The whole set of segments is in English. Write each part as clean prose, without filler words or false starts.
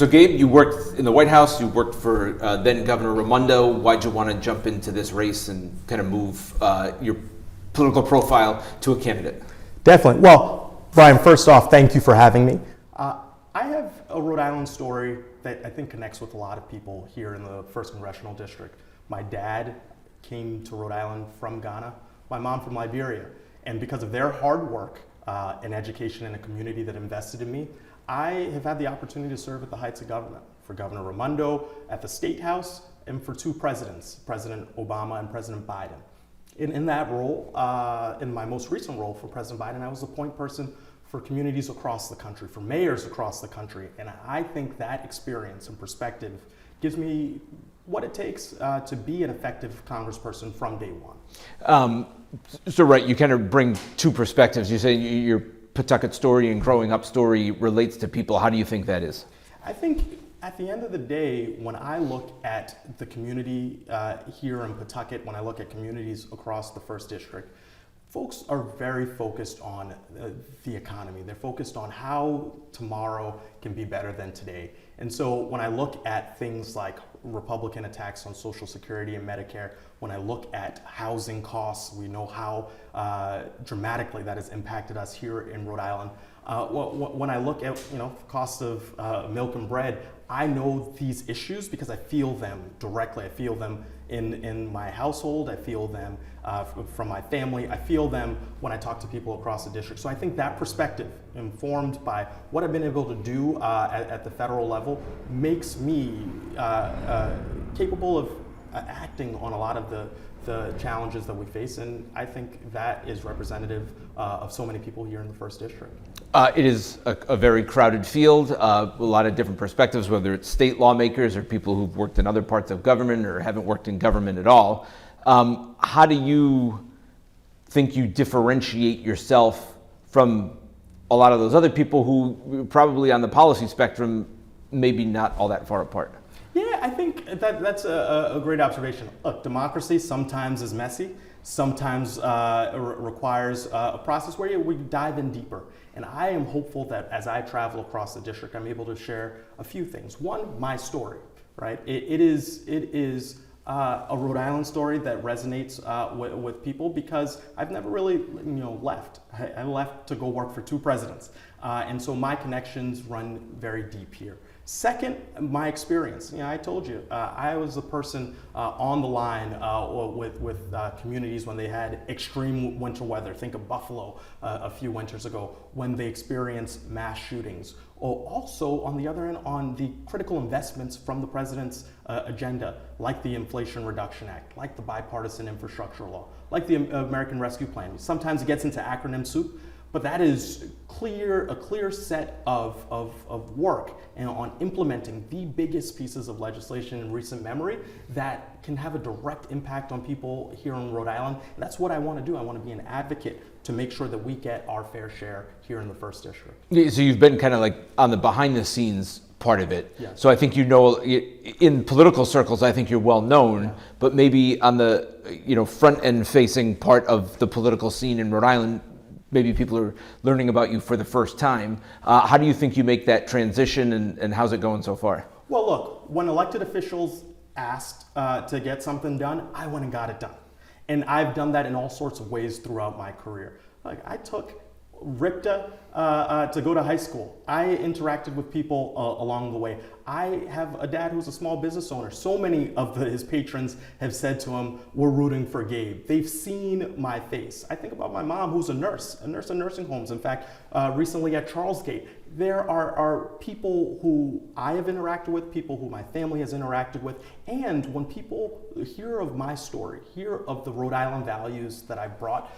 So Gabe, you worked in the White House, you worked for then Governor Raimondo. Why'd you want to jump into this race and kind of move your political profile to a candidate? Definitely. Well, Brian, first off, thank you for having me. I have a Rhode Island story that I think connects with a lot of people here in the 1st Congressional District. My dad came to Rhode Island from Ghana, my mom from Liberia, and because of their hard work and education in a community that invested in me, I have had the opportunity to serve at the heights of government, for Governor Raimondo at the State House, and for 2 presidents, President Obama and President Biden. In that role, in my most recent role for President Biden, I was the point person for communities across the country, for mayors across the country, and I think that experience and perspective gives me what it takes to be an effective congressperson from day one. So right, you kind of bring 2 perspectives. You say your Pawtucket story and growing up story relates to people. How do you think that is? I think at the end of the day, when I look at the community here in Pawtucket, when I look at communities across the 1st District, folks are very focused on the economy. They're focused on how tomorrow can be better than today. And so when I look at things like Republican attacks on Social Security and Medicare, when I look at housing costs, we know how dramatically that has impacted us here in Rhode Island. When I look at cost of milk and bread, I know these issues because I feel them directly. I feel them in my household. I feel them from my family. I feel them when I talk to people across the district. So I think that perspective, informed by what I've been able to do at the federal level, makes me capable of acting on a lot of the challenges that we face, and I think that is representative of so many people here in the 1st District. It is a very crowded field, a lot of different perspectives, whether it's state lawmakers or people who've worked in other parts of government or haven't worked in government at all. How do you think you differentiate yourself from a lot of those other people who probably on the policy spectrum maybe not all that far apart? Yeah, I think that's a great observation. Look, democracy sometimes is messy, sometimes requires a process where we dive in deeper. And I am hopeful that as I travel across the district, I'm able to share a few things. One, my story, right? It is a Rhode Island story that resonates with people because I've never really left. I left to go work for 2 presidents. And so my connections run very deep here. Second, my experience. I told you, I was a person on the line with communities when they had extreme winter weather. Think of Buffalo a few winters ago when they experienced mass shootings. Also, on the other end, on the critical investments from the president's agenda, like the Inflation Reduction Act, like the bipartisan infrastructure law, like the American Rescue Plan. Sometimes it gets into acronym soup, but that is a clear set of work and on implementing the biggest pieces of legislation in recent memory that can have a direct impact on people here in Rhode Island. And that's what I want to do. I want to be an advocate to make sure that we get our fair share here in the 1st District. Yeah, so you've been kind of like on the behind the scenes part of it. Yes. So I think in political circles, I think you're well known, yeah. But maybe on the front end facing part of the political scene in Rhode Island, maybe people are learning about you for the first time. How do you think you make that transition, and how's it going so far? Well, look, when elected officials asked to get something done, I went and got it done. And I've done that in all sorts of ways throughout my career. Like I took RIPTA to go to high school. I interacted with people along the way. I have a dad who's a small business owner. So many of his patrons have said to him, we're rooting for Gabe. They've seen my face. I think about my mom, who's a nurse in nursing homes. In fact, recently at Charlesgate, there are people who I have interacted with, people who my family has interacted with, and when people hear of my story, hear of the Rhode Island values that I've brought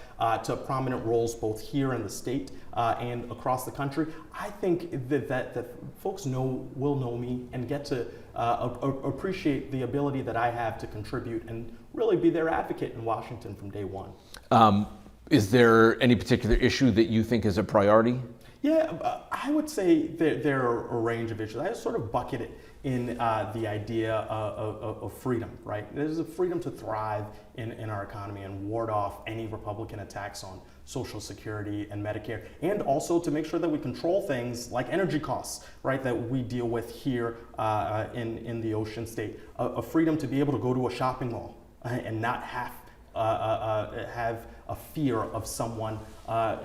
to prominent roles both here in the state and across the country, I think that folks will know me and get to appreciate the ability that I have to contribute and really be their advocate in Washington from day one. Is there any particular issue that you think is a priority? Yeah, I would say there are a range of issues. I sort of bucket it in the idea of freedom, right? There's a freedom to thrive in our economy and ward off any Republican attacks on Social Security and Medicare, and also to make sure that we control things like energy costs, right, that we deal with here in the Ocean State. A freedom to be able to go to a shopping mall and not have a fear of someone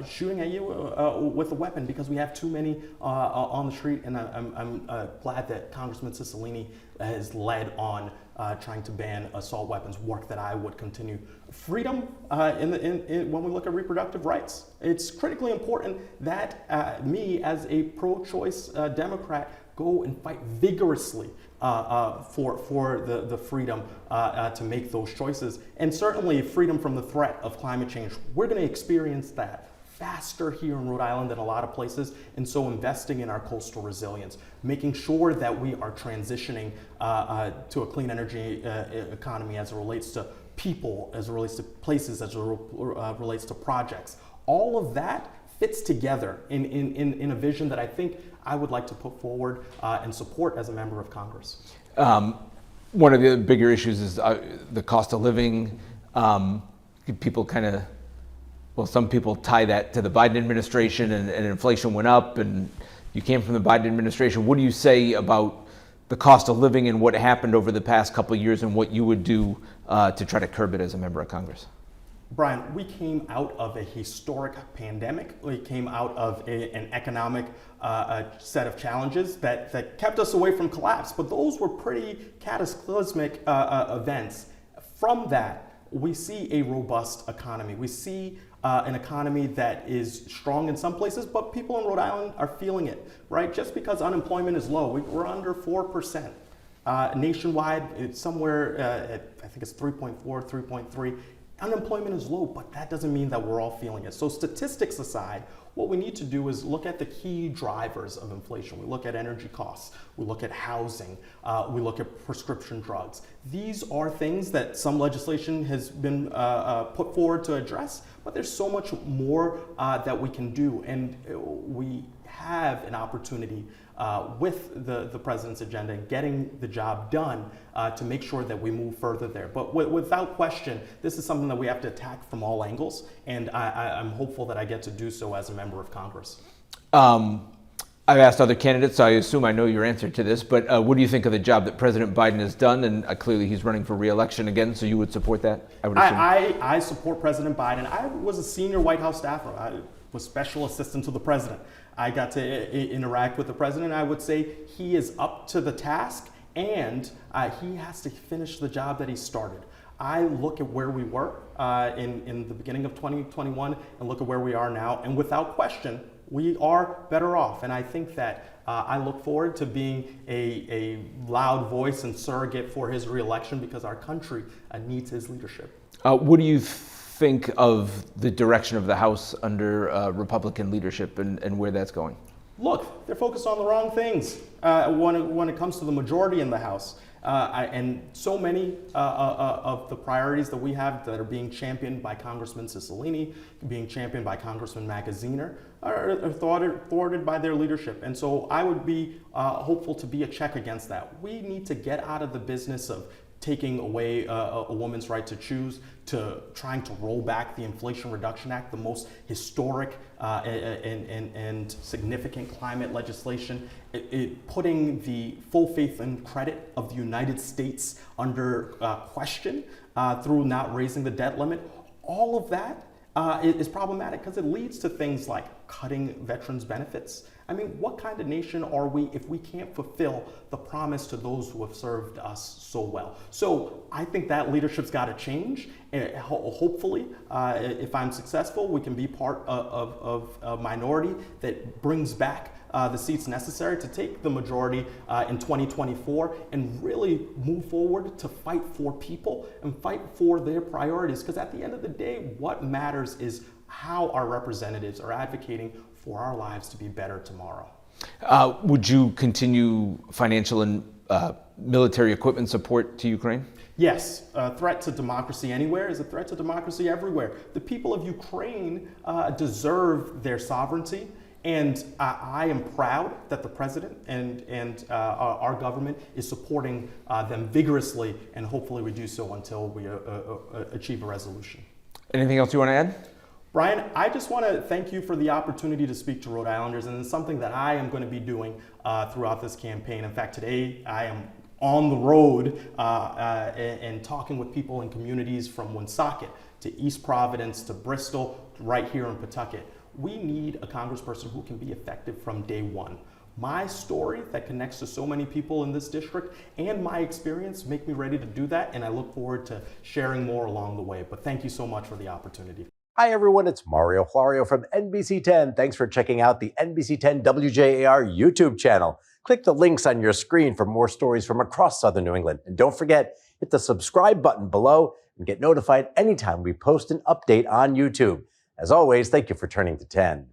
shooting at you with a weapon because we have too many on the street. And I'm glad that Congressman Cicilline has led on trying to ban assault weapons, work that I would continue. Freedom when we look at reproductive rights, it's critically important that me as a pro-choice Democrat go and fight vigorously for the freedom to make those choices. And certainly freedom from the threat of climate change. We're going to experience that faster here in Rhode Island than a lot of places. And so investing in our coastal resilience, making sure that we are transitioning to a clean energy economy as it relates to people, as it relates to places, as it relates to projects. All of that fits together in a vision that I think I would like to put forward and support as a member of Congress. One of the bigger issues is the cost of living. People some people tie that to the Biden administration and inflation went up, and you came from the Biden administration. What do you say about the cost of living and what happened over the past couple of years and what you would do to try to curb it as a member of Congress? Brian, we came out of a historic pandemic. We came out of an economic set of challenges that kept us away from collapse, but those were pretty cataclysmic events. From that, we see a robust economy. We see an economy that is strong in some places, but people in Rhode Island are feeling it, right? Just because unemployment is low, we're under 4%. Nationwide, it's somewhere at, I think it's 3.4, 3.3. Unemployment is low, but that doesn't mean that we're all feeling it. So statistics aside, what we need to do is look at the key drivers of inflation. We look at energy costs, we look at housing, we look at prescription drugs. These are things that some legislation has been put forward to address, but there's so much more that we can do. And we have an opportunity with the president's agenda, getting the job done to make sure that we move further there. But without question, this is something that we have to attack from all angles, and I'm hopeful that I get to do so as a member of Congress. I've asked other candidates, so I assume I know your answer to this, but what do you think of the job that President Biden has done? And clearly he's running for re-election again, so you would support that, I would assume? I support President Biden. I was a senior White House staffer. I was special assistant to the president. I got to interact with the president. I would say he is up to the task, and he has to finish the job that he started. I look at where we were in the beginning of 2021 and look at where we are now, and without question, we are better off. And I think that I look forward to being a loud voice and surrogate for his reelection because our country needs his leadership. What do you think of the direction of the House under Republican leadership and where that's going? Look, they're focused on the wrong things when it comes to the majority in the House. And so many of the priorities that we have that are being championed by Congressman Cicilline, being championed by Congressman Magaziner, are thwarted by their leadership. And so I would be hopeful to be a check against that. We need to get out of the business of taking away a woman's right to choose, to trying to roll back the Inflation Reduction Act, the most historic and significant climate legislation, putting the full faith and credit of the United States under question through not raising the debt limit. All of that is problematic because it leads to things like cutting veterans' benefits. I mean, what kind of nation are we if we can't fulfill the promise to those who have served us so well? So I think that leadership's got to change. And hopefully, if I'm successful, we can be part of a minority that brings back the seats necessary to take the majority in 2024 and really move forward to fight for people and fight for their priorities. Because at the end of the day, what matters is how our representatives are advocating for our lives to be better tomorrow. Would you continue financial and military equipment support to Ukraine? Yes, a threat to democracy anywhere is a threat to democracy everywhere. The people of Ukraine deserve their sovereignty, And I am proud that the president and our government is supporting them vigorously, and hopefully we do so until we achieve a resolution. Anything else you want to add? Brian, I just want to thank you for the opportunity to speak to Rhode Islanders, and it's something that I am going to be doing throughout this campaign. In fact, today I am on the road and talking with people in communities from Woonsocket to East Providence to Bristol, right here in Pawtucket. We need a congressperson who can be effective from day one. My story that connects to so many people in this district and my experience make me ready to do that, and I look forward to sharing more along the way. But thank you so much for the opportunity. Hi everyone, it's Mario Florio from NBC 10. Thanks for checking out the NBC 10 WJAR YouTube channel. Click the links on your screen for more stories from across Southern New England. And don't forget, hit the subscribe button below and get notified anytime we post an update on YouTube. As always, thank you for turning to 10.